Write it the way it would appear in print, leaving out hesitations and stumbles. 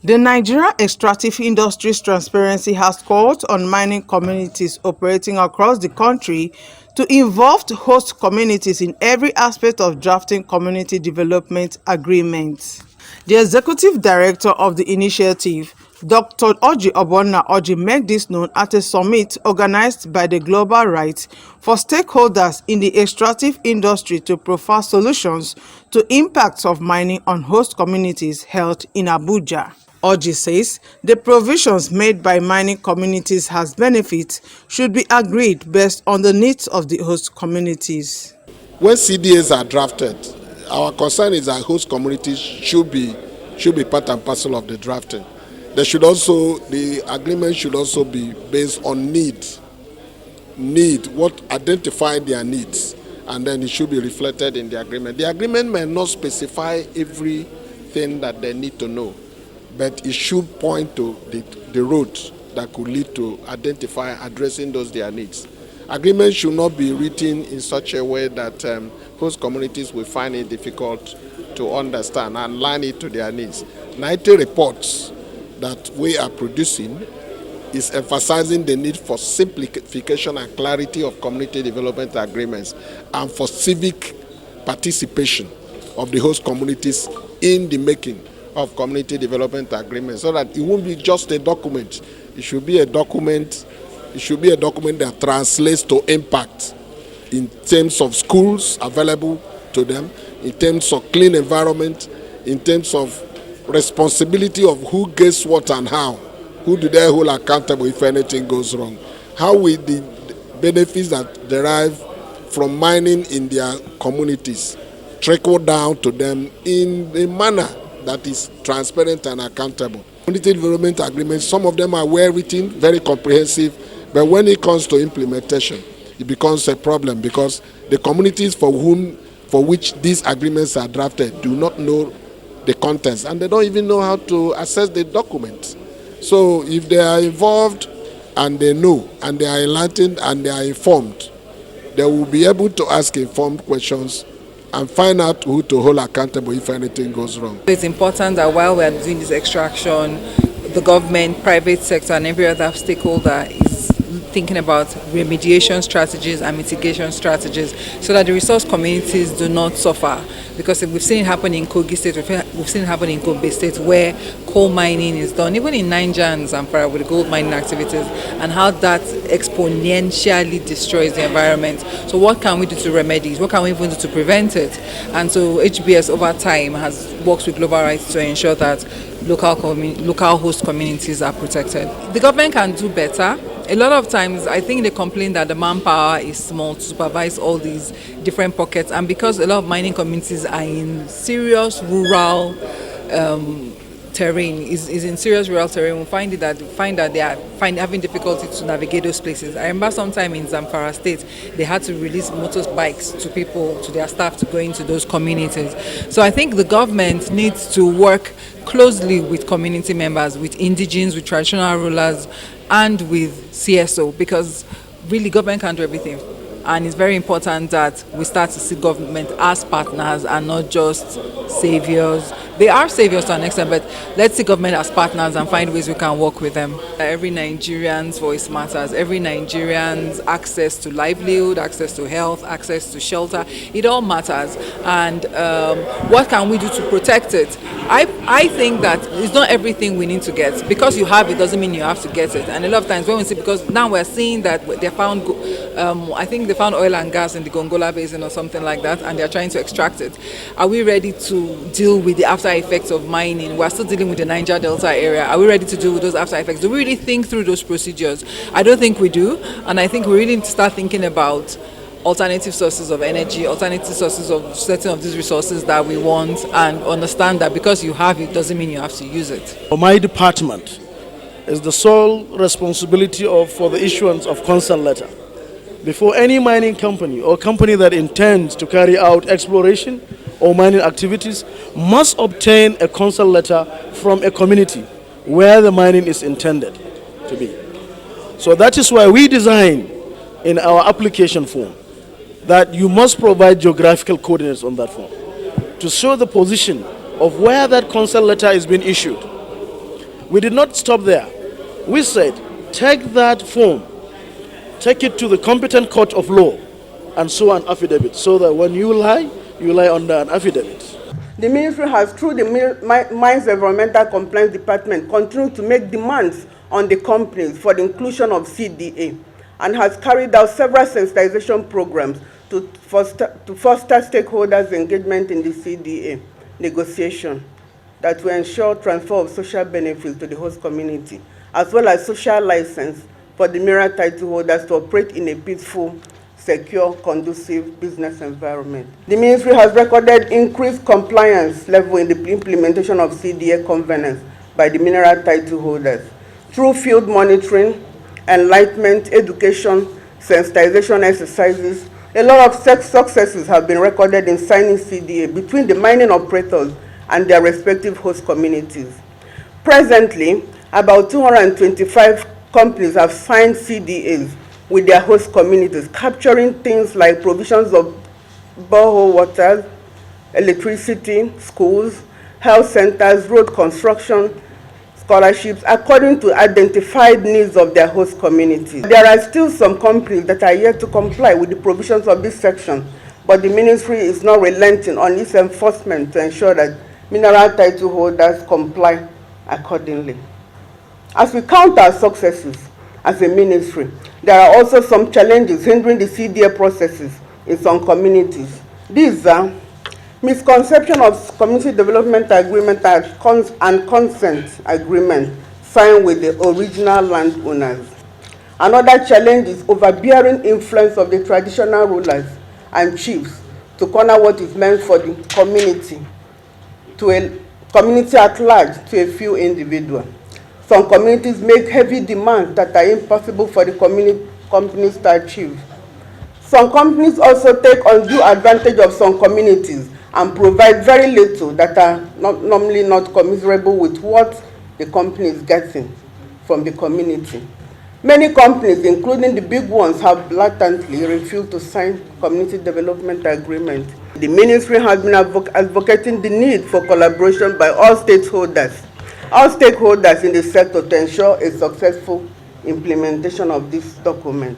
The Nigeria Extractive Industry's transparency has called on mining communities operating across the country to involve host communities in every aspect of drafting community development agreements. The executive director of the initiative, Dr. Orji Ogbonna Orji, made this known at a summit organized by the Global Rights for stakeholders in the extractive industry to proffer solutions to impacts of mining on host communities held in Abuja. Orji says the provisions made by mining communities as benefits should be agreed based on the needs of the host communities. When CDAs are drafted, our concern is that host communities should be part and parcel of the drafting. The agreement should also be based on identify their needs, and then it should be reflected in the agreement. The agreement may not specify everything that they need to know, but it should point to the road that could lead to addressing their needs. Agreements should not be written in such a way that host communities will find it difficult to understand and align it to their needs. 90 reports that we are producing is emphasizing the need for simplification and clarity of community development agreements and for civic participation of the host communities in the making of community development agreements, so that it won't be just a document. It should be a document. It should be a document that translates to impact in terms of schools available to them, in terms of clean environment, in terms of responsibility of who gets what and how, who do they hold accountable if anything goes wrong, how will the benefits that derive from mining in their communities trickle down to them in a manner that is transparent and accountable. Community development agreements, some of them are well written, very comprehensive, but when it comes to implementation, it becomes a problem because the communities for which these agreements are drafted do not know the contents, and they don't even know how to access the document. So if they are involved and they know and they are enlightened and they are informed, they will be able to ask informed questions and find out who to hold accountable if anything goes wrong. It's important that while we are doing this extraction, the government, private sector, and every other stakeholder is thinking about remediation strategies and mitigation strategies so that the resource communities do not suffer. Because we've seen it happen in Kogi State, we've seen it happen in Gombe State, where coal mining is done, even in Niger and Zamfara with the gold mining activities, and how that exponentially destroys the environment. So what can we do to remedy it? What can we even do to prevent it? And so HBS over time has worked with Global Rights to ensure that local host communities are protected. The government can do better. A lot of times, I think they complain that the manpower is small to supervise all these different pockets, and because a lot of mining communities are in serious rural terrain, is in serious rural terrain, we find that they are having difficulty to navigate those places. I remember sometime in Zamfara State, they had to release motorbikes to people, to their staff, to go into those communities. So I think the government needs to work closely with community members, with indigenes, with traditional rulers, and with CSO, because really government can't do everything. And it's very important that we start to see government as partners and not just saviors. They are saviors to an extent, but let's see government as partners and find ways we can work with them. Every Nigerian's voice matters. Every Nigerian's access to livelihood, access to health, access to shelter, it all matters. And what can we do to protect it? I think that it's not everything we need to get. Because you have it doesn't mean you have to get it. And a lot of times when we see, because now we're seeing that they found, I think they found oil and gas in the Gongola Basin or something like that, and they're trying to extract it. Are we ready to deal with the after effects of mining? We're still dealing with the Niger Delta area. Are we ready to deal with those after effects? Do we really think through those procedures? I don't think we do, and I think we really need to start thinking about alternative sources of energy, alternative sources of certain of these resources that we want, and understand that because you have it doesn't mean you have to use it. For my department is the sole responsibility for the issuance of consent letter. Before any mining company or company that intends to carry out exploration or mining activities must obtain a consent letter from a community where the mining is intended to be. So that is why we design in our application form that you must provide geographical coordinates on that form to show the position of where that consent letter is being issued. We did not stop there. We said, take that form, take it to the competent court of law, and so an affidavit, so that when you lie under an affidavit. The ministry has, through the Mines Environmental Compliance Department, continued to make demands on the companies for the inclusion of CDA and has carried out several sensitization programs to foster stakeholders' engagement in the CDA negotiation that will ensure transfer of social benefits to the host community, as well as social license for the mineral title holders to operate in a peaceful, secure, conducive business environment. The ministry has recorded increased compliance level in the implementation of CDA covenants by the mineral title holders through field monitoring, enlightenment, education, sensitization exercises. A lot of successes have been recorded in signing CDA between the mining operators and their respective host communities. Presently, about 225 companies have signed CDAs with their host communities, capturing things like provisions of borehole water, electricity, schools, health centers, road construction, scholarships, according to identified needs of their host communities. There are still some companies that are yet to comply with the provisions of this section, but the ministry is not relenting on its enforcement to ensure that mineral title holders comply accordingly. As we count our successes as a ministry, there are also some challenges hindering the CDA processes in some communities. These are misconception of community development agreement and consent agreement signed with the original landowners. Another challenge is overbearing influence of the traditional rulers and chiefs to corner what is meant for the community, to a community at large, to a few individuals. Some communities make heavy demands that are impossible for the companies to achieve. Some companies also take undue advantage of some communities and provide very little that are normally not commiserable with what the company is getting from the community. Many companies, including the big ones, have blatantly refused to sign community development agreements. The ministry has been advocating the need for collaboration by all stakeholders in the sector to ensure a successful implementation of this document.